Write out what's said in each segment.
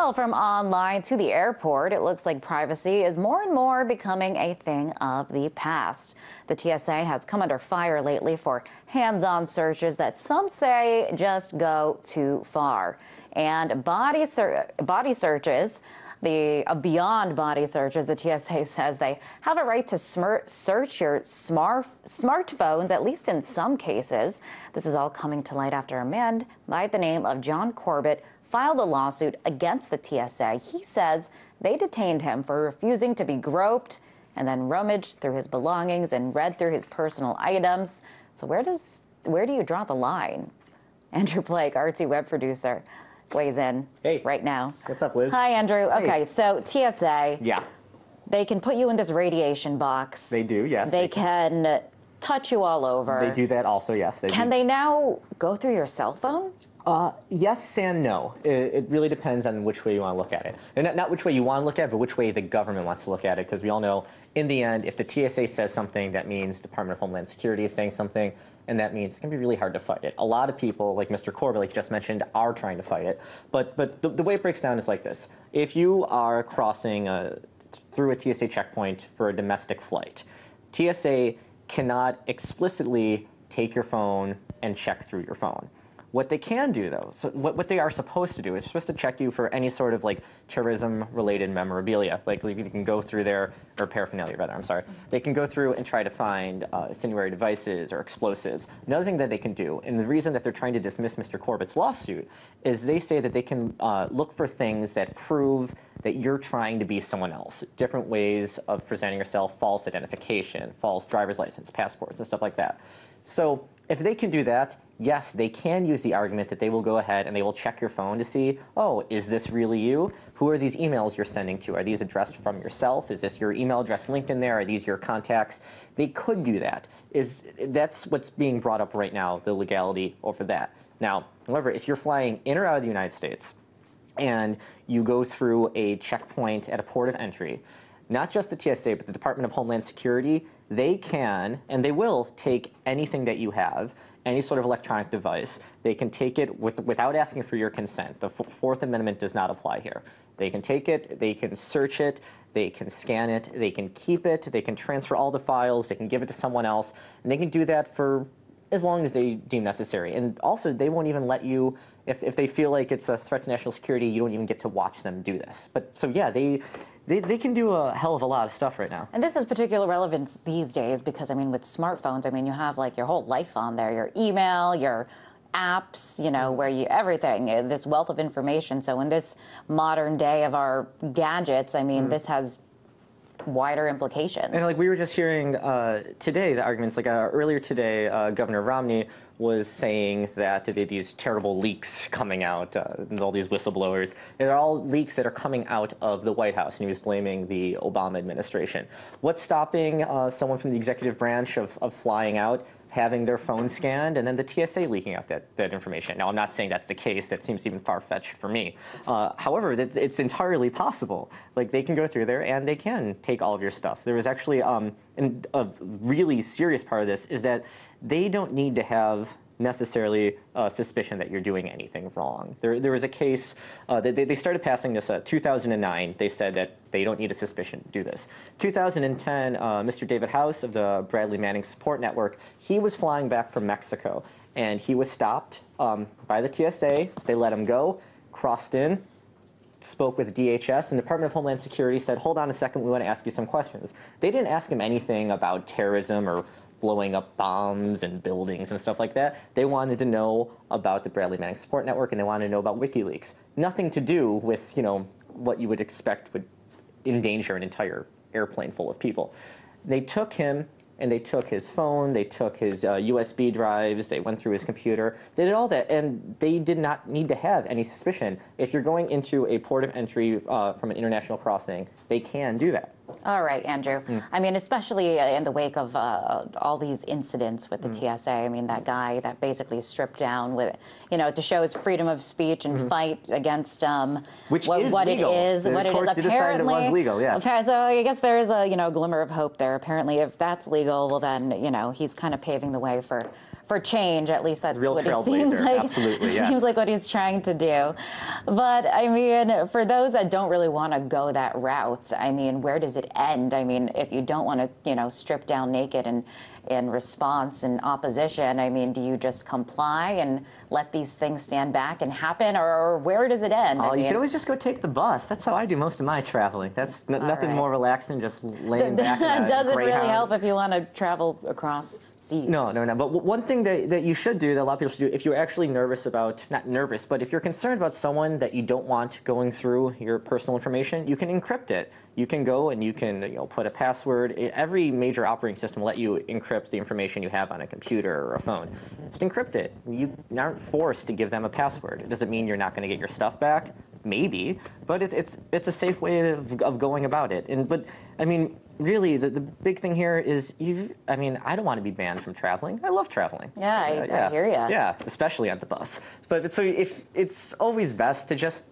Well, from online to the airport, it looks like privacy is more and more becoming a thing of the past. The TSA has come under fire lately for hands-on searches that some say just go too far. And body searches, beyond body searches, the TSA says they have a right to search your smartphones, at least in some cases. This is all coming to light after a man by the name of John Corbett filed a lawsuit against the TSA. He says they detained him for refusing to be groped and then rummaged through his belongings and read through his personal items. So where do you draw the line? Andrew Blake, RT web producer, weighs in right now. What's up, Liz? Hi, Andrew. Hey. Okay, so TSA. Yeah. They can put you in this radiation box. They do, yes. They can touch you all over. They do that also, yes. Can they now go through your cell phone? Yes and no. It really depends on which way you want to look at it. And not which way you want to look at it, but which way the government wants to look at it. Because we all know, in the end, if the TSA says something, that means Department of Homeland Security is saying something, and that means it's going to be really hard to fight it. A lot of people, like Mr. Corbett, like you just mentioned, are trying to fight it. But the way it breaks down is like this. If you are crossing through a TSA checkpoint for a domestic flight, TSA cannot explicitly take your phone and check through your phone. What they can do, though, so what they are supposed to do is supposed to check you for any sort of like terrorism-related memorabilia. Like you can go through there, or paraphernalia rather, I'm sorry. They can go through and try to find incendiary devices or explosives. Another thing that they can do, and the reason that they're trying to dismiss Mr. Corbett's lawsuit, is they say that they can look for things that prove that you're trying to be someone else. Different ways of presenting yourself, false identification, false driver's license, passports, and stuff like that. So if they can do that, yes, they can use the argument that they will go ahead and they will check your phone to see, oh, is this really you? Who are these emails you're sending to? Are these addressed from yourself? Is this your email address linked in there? Are these your contacts? They could do that. That's what's being brought up right now, the legality over that. Now, however, if you're flying in or out of the United States and you go through a checkpoint at a port of entry, not just the TSA, but the Department of Homeland Security, they can, and they will, take anything that you have, any sort of electronic device. They can take it without asking for your consent. The Fourth Amendment does not apply here. They can take it, they can search it, they can scan it, they can keep it, they can transfer all the files, they can give it to someone else, and they can do that for as long as they deem necessary. And also, they won't even let you, if they feel like it's a threat to national security, you don't even get to watch them do this. But so yeah, they can do a hell of a lot of stuff right now. And this has particular relevance these days because, I mean, with smartphones, I mean, you have like your whole life on there, your email, your apps, you know, where everything, this wealth of information. So in this modern day of our gadgets, I mean, this has wider implications. And like we were just hearing today, the arguments, like earlier today, Governor Romney was saying that these terrible leaks coming out, all these whistleblowers, they're all leaks that are coming out of the White House, and he was blaming the Obama administration. What's stopping someone from the executive branch of flying out, having their phone scanned, and then the TSA leaking out that information? Now, I'm not saying that's the case. That seems even far-fetched for me. However, it's entirely possible. Like, they can go through there, and they can take all of your stuff. There was actually, and a really serious part of this is that they don't need to have necessarily suspicion that you're doing anything wrong. There was a case that they started passing this 2009. They said that they don't need a suspicion to do this. 2010, Mr. David House of the Bradley Manning Support Network, he was flying back from Mexico, and he was stopped by the TSA. They let him go, crossed in, spoke with DHS, and the Department of Homeland Security said, hold on a second, we want to ask you some questions. They didn't ask him anything about terrorism or blowing up bombs and buildings and stuff like that. They wanted to know about the Bradley Manning Support Network, and they wanted to know about WikiLeaks. Nothing to do with, you know, what you would expect would endanger an entire airplane full of people. They took him, and they took his phone, they took his USB drives, they went through his computer, they did all that, and they did not need to have any suspicion. If you're going into a port of entry from an international crossing, they can do that. All right, Andrew. I mean, especially in the wake of all these incidents with the TSA. I mean, that guy that basically stripped down with, you know, to show his freedom of speech and fight against what it is. Apparently, decided it was legal, yes. Okay, so I guess there is a, you know, glimmer of hope there. Apparently, if that's legal, well then, you know, he's kind of paving the way for for change, at least that's Real what it trailblazer, seems like. absolutely, yes. Seems like what he's trying to do. But I mean, for those that don't really want to go that route, I mean, where does it end? I mean, if you don't want to, strip down naked and in response and opposition, I mean, do you just comply and let these things stand back and happen, or where does it end? Oh, you can always just go take the bus. That's how I do most of my traveling. That's nothing more relaxing, just laying back. Does it really help if you want to travel across seas? No. But one thing that you should do, that a lot of people should do, if you're actually nervous about, not nervous, but if you're concerned about someone that you don't want going through your personal information, you can encrypt it. You can go and you can put a password. Every major operating system will let you encrypt the information you have on a computer or a phone. Just encrypt it. You aren't forced to give them a password. It doesn't mean you're not going to get your stuff back. Maybe, but it's a safe way of going about it. But I mean, really, the big thing here is I don't want to be banned from traveling. I love traveling. Yeah, I hear you. Yeah, especially on the bus. But so if it's always best to just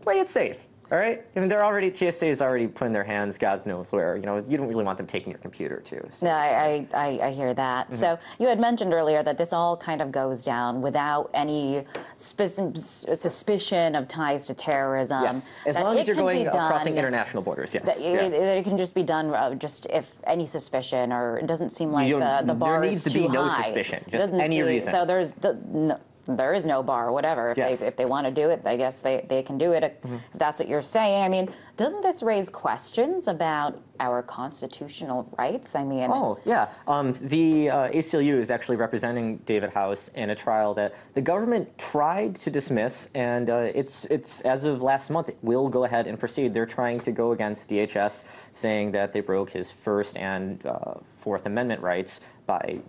play it safe. All right? I mean, TSA is already putting their hands, God knows where. You don't really want them taking your computer, too. So. No, I hear that. Mm-hmm. So you had mentioned earlier that this all kind of goes down without any suspicion of ties to terrorism. Yes, as long as you're crossing international borders, yes. It can just be done just if any suspicion, or it doesn't seem like the bar is too high. There needs to be no suspicion, just any reason. So there is no bar, whatever. If they want to do it, I guess they can do it if that's what you're saying. I mean, doesn't this raise questions about our constitutional rights? I mean... Oh, yeah. The ACLU is actually representing David House in a trial that the government tried to dismiss, and it's as of last month, it will go ahead and proceed. They're trying to go against DHS, saying that they broke his First and Fourth Amendment rights by,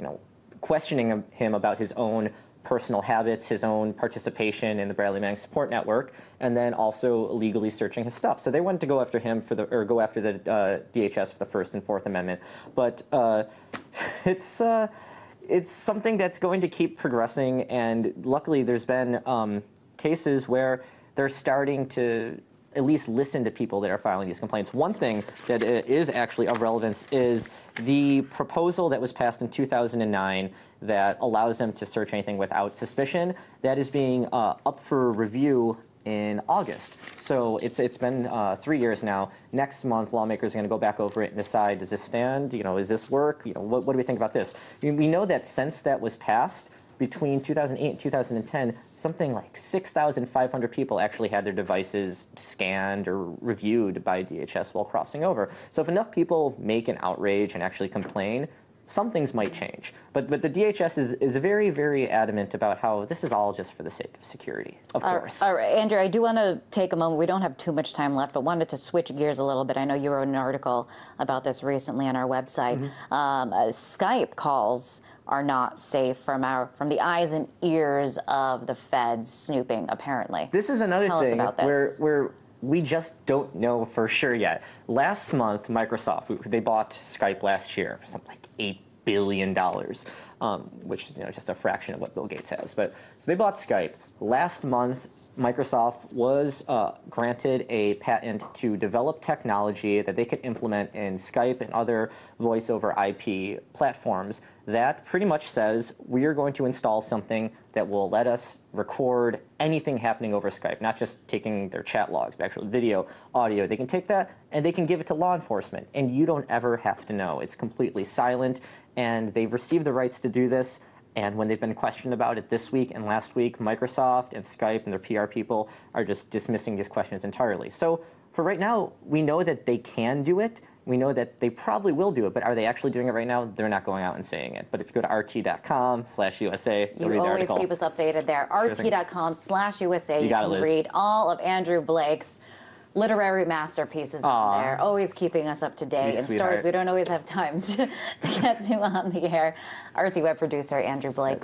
questioning him about his own personal habits, his own participation in the Bradley Manning Support Network, and then also illegally searching his stuff. So they wanted to go after him go after the DHS for the First and Fourth Amendment. But it's something that's going to keep progressing, and luckily there's been cases where they're starting to at least listen to people that are filing these complaints. One thing that is actually of relevance is the proposal that was passed in 2009 that allows them to search anything without suspicion. That is being up for review in August. So it's been 3 years now. Next month, lawmakers are going to go back over it and decide, does this stand? Does this work? What do we think about this? We know that since that was passed, between 2008 and 2010, something like 6,500 people actually had their devices scanned or reviewed by DHS while crossing over. So if enough people make an outrage and actually complain, some things might change. But the DHS is very, very adamant about how this is all just for the sake of security, of course. All right, Andrew, I do want to take a moment. We don't have too much time left, but wanted to switch gears a little bit. I know you wrote an article about this recently on our website. Skype calls are not safe from the eyes and ears of the feds snooping, apparently. This is another Tell thing us about this. where we just don't know for sure yet. Last month, Microsoft, they bought Skype last year for something like $8 billion, which is just a fraction of what Bill Gates has. So they bought Skype. Last month, Microsoft was granted a patent to develop technology that they could implement in Skype and other voice over IP platforms that pretty much says we are going to install something that will let us record anything happening over Skype, not just taking their chat logs, but actual video, audio. They can take that and they can give it to law enforcement, and you don't ever have to know. It's completely silent, and they've received the rights to do this. And when they've been questioned about it this week and last week, Microsoft and Skype and their PR people are just dismissing these questions entirely. So for right now, we know that they can do it. We know that they probably will do it, but are they actually doing it right now? They're not going out and saying it. But if you go to rt.com/USA, you'll read the article. You always keep us updated there. rt.com/USA. You can read all of Andrew Blake's literary masterpieces on there, always keeping us up to date, and stories we don't always have time to get to on the air. RT web producer Andrew Blake.